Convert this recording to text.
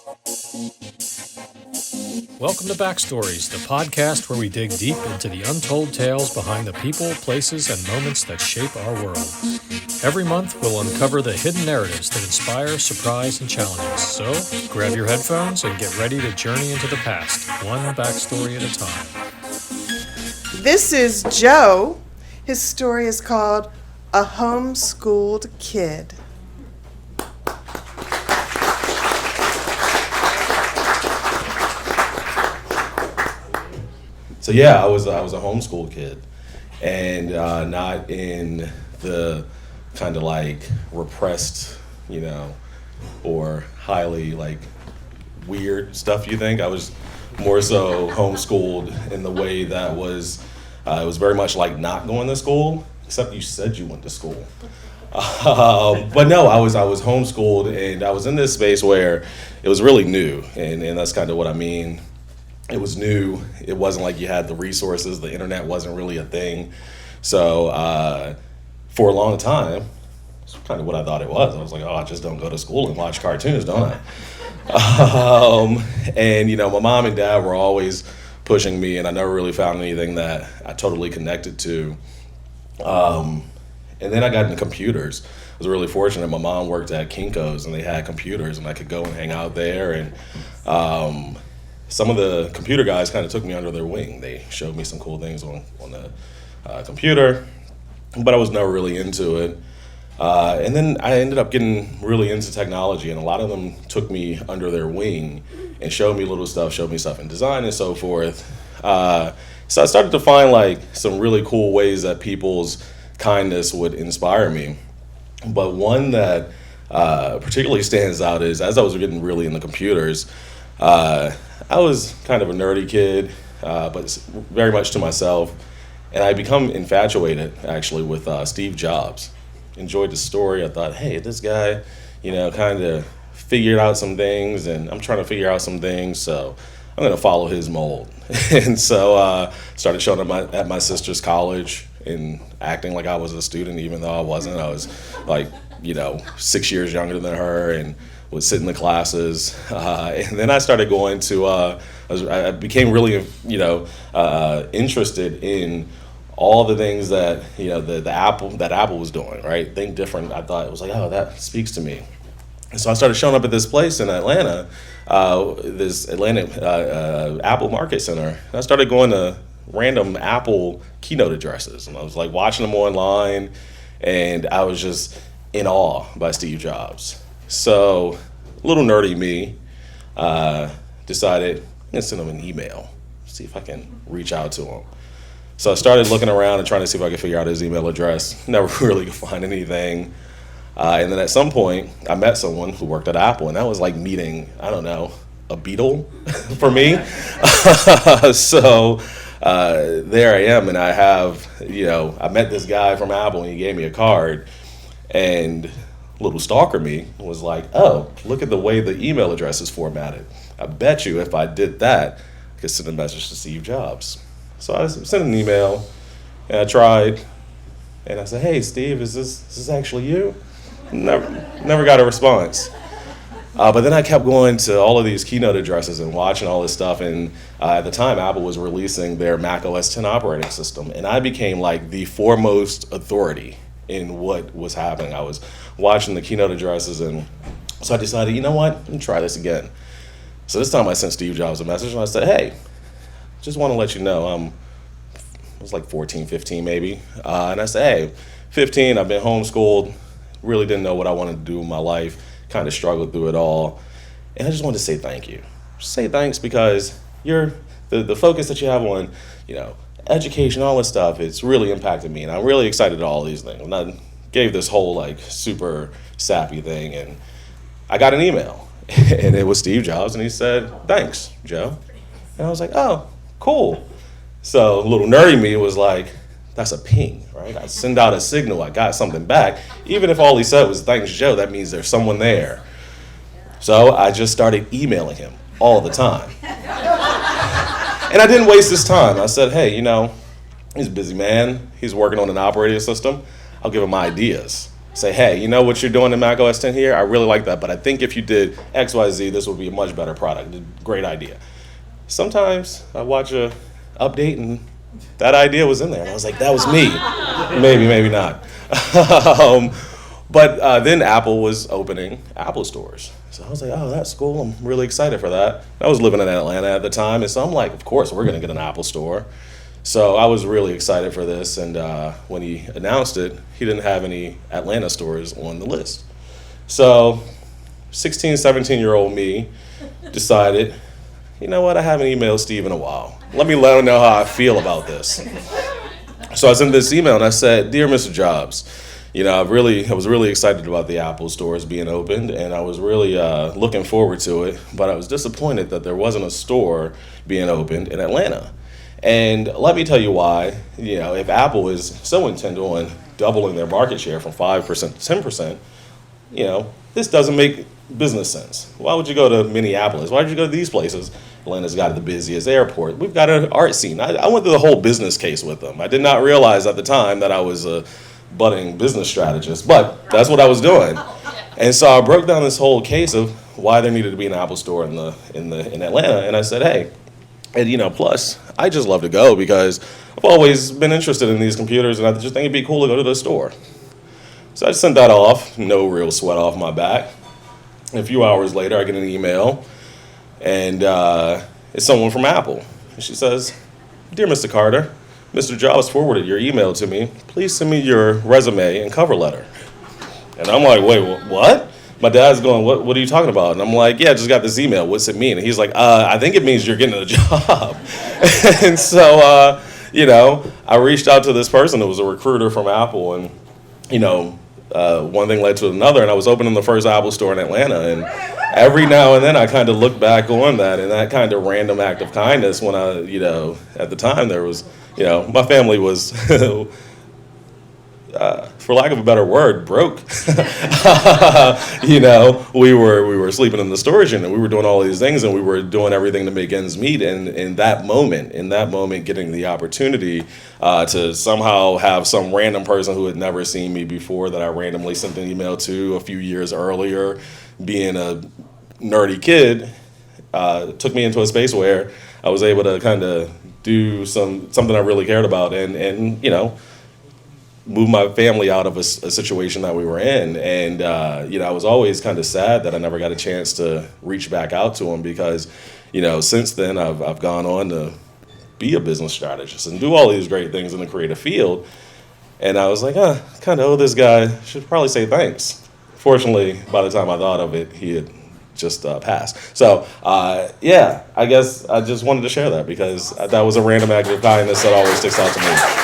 Welcome to Backstories, the podcast where we dig deep into the untold tales behind the people, places, and moments that shape our world. Every month, we'll uncover the hidden narratives that inspire, surprise, and challenge us. So, grab your headphones and get ready to journey into the past, one backstory at a time. This is Joe. His story is called A Homeschooled Kid. So yeah, I was a homeschool kid, and not in the kind of like repressed, or highly like weird stuff you think. I was more so homeschooled in the way that was it was very much like not going to school, except you said you went to school. But no, I was homeschooled, and I was in this space where it was really new, and that's kind of what I mean. It was new. It wasn't like you had the resources. The internet wasn't really a thing. So for a long time, it's kind of what I thought it was. I was like, oh, I just don't go to school and watch cartoons, don't I? And my mom and dad were always pushing me, and I never really found anything that I totally connected to. And then I got into computers. I was really fortunate. My mom worked at Kinko's, and they had computers, and I could go and hang out there. And some of the computer guys kind of took me under their wing. They showed me some cool things on the computer, but I was never really into it. And then I ended up getting really into technology, and a lot of them took me under their wing and showed me stuff in design and so forth. So I started to find like some really cool ways that people's kindness would inspire me. But one that particularly stands out is as I was getting really into computers, I was kind of a nerdy kid, but very much to myself. And I become infatuated, actually, with Steve Jobs. Enjoyed the story. I thought, hey, this guy, kind of figured out some things, and I'm trying to figure out some things, so I'm going to follow his mold. And so started showing up at my sister's college and acting like I was a student, even though I wasn't. I was like, 6 years younger than her, and would sit in the classes, and then I started going to. I became really, interested in all the things that the Apple was doing. Right, think different. I thought it was like, oh, that speaks to me. And so I started showing up at this place in Atlanta, this Atlanta Apple Market Center. And I started going to random Apple keynote addresses, and I was like watching them online, and I was just in awe by Steve Jobs. So, a little nerdy me decided I'm going to send him an email, see if I can reach out to him. So I started looking around and trying to see if I could figure out his email address. Never really could find anything. And then at some point, I met someone who worked at Apple, and that was like meeting, a beetle for me. So there I am, and I have, I met this guy from Apple, and he gave me a card, and little stalker me was like, oh, look at the way the email address is formatted. I bet you if I did that, I could send a message to Steve Jobs. So I sent an email, and I tried, and I said, hey, Steve, is this actually you? Never got a response. But then I kept going to all of these keynote addresses and watching all this stuff, and at the time, Apple was releasing their Mac OS X operating system, and I became like the foremost authority in what was happening. I was watching the keynote addresses, and so I decided, you know what, let me try this again. So this time I sent Steve Jobs a message, and I said, hey, just want to let you know, I was like 14, 15 maybe, and I said, hey, 15, I've been homeschooled, really didn't know what I wanted to do with my life, kind of struggled through it all, and I just wanted to say thank you. Say thanks because you're the focus that you have on, education, all this stuff, it's really impacted me, and I'm really excited at all these things. And I gave this whole like super sappy thing, and I got an email, and it was Steve Jobs, and he said, thanks, Joe. And I was like, oh, cool. So a little nerdy me was like, that's a ping, right? I send out a signal, I got something back. Even if all he said was thanks, Joe, that means there's someone there. So I just started emailing him all the time. And I didn't waste his time. I said, hey, he's a busy man. He's working on an operating system. I'll give him ideas. say, hey, you know what you're doing in Mac OS 10 here? I really like that, but I think if you did X, Y, Z, this would be a much better product. Great idea. Sometimes I watch a update and that idea was in there, and I was like, that was me. Maybe, maybe not. But then Apple was opening Apple stores. So I was like, oh, that's cool. I'm really excited for that. I was living in Atlanta at the time, and so I'm like, of course, we're going to get an Apple store. So I was really excited for this, and when he announced it, he didn't have any Atlanta stores on the list. So 16, 17-year-old me decided, you know what, I haven't emailed Steve in a while. Let me let him know how I feel about this. So I sent this email, and I said, Dear Mr. Jobs, you know, I was really excited about the Apple stores being opened, and I was really looking forward to it, but I was disappointed that there wasn't a store being opened in Atlanta. And let me tell you why. You know, if Apple is so intent on doubling their market share from 5% to 10%, you know, this doesn't make business sense. Why would you go to Minneapolis? Why would you go to these places? Atlanta's got the busiest airport. We've got an art scene. I went through the whole business case with them. I did not realize at the time that I was a budding business strategist, but that's what I was doing. And so I broke down this whole case of why there needed to be an Apple store in Atlanta, and I said, hey, and you know, plus I just love to go because I've always been interested in these computers, and I just think it'd be cool to go to the store. So I sent that off, no real sweat off my back. And a few hours later, I get an email, and it's someone from Apple. And she says, Dear Mr. Carter, Mr. Jobs forwarded your email to me. Please send me your resume and cover letter. And I'm like, wait, what? My dad's going, what are you talking about? And I'm like, yeah, I just got this email. What's it mean? And he's like, I think it means you're getting a job. And so, you know, I reached out to this person who was a recruiter from Apple, and, you know, one thing led to another, and I was opening the first Apple store in Atlanta. And every now and then I kind of look back on that and that kind of random act of kindness when I, you know, at the time there was, you know, my family was, for lack of a better word, broke. You know, we were sleeping in the storage unit, we were doing all these things, and we were doing everything to make ends meet. And in that moment, getting the opportunity to somehow have some random person who had never seen me before that I randomly sent an email to a few years earlier, being a nerdy kid, took me into a space where I was able to kind of do something I really cared about, and you know, move my family out of a situation that we were in. And you know, I was always kind of sad that I never got a chance to reach back out to him, because, you know, since then I've gone on to be a business strategist and do all these great things in the creative field. And I was like, kind of owe this guy, should probably say thanks. Fortunately, by the time I thought of it, he had just passed. So yeah, I guess I just wanted to share that because that was a random act of kindness that always sticks out to me.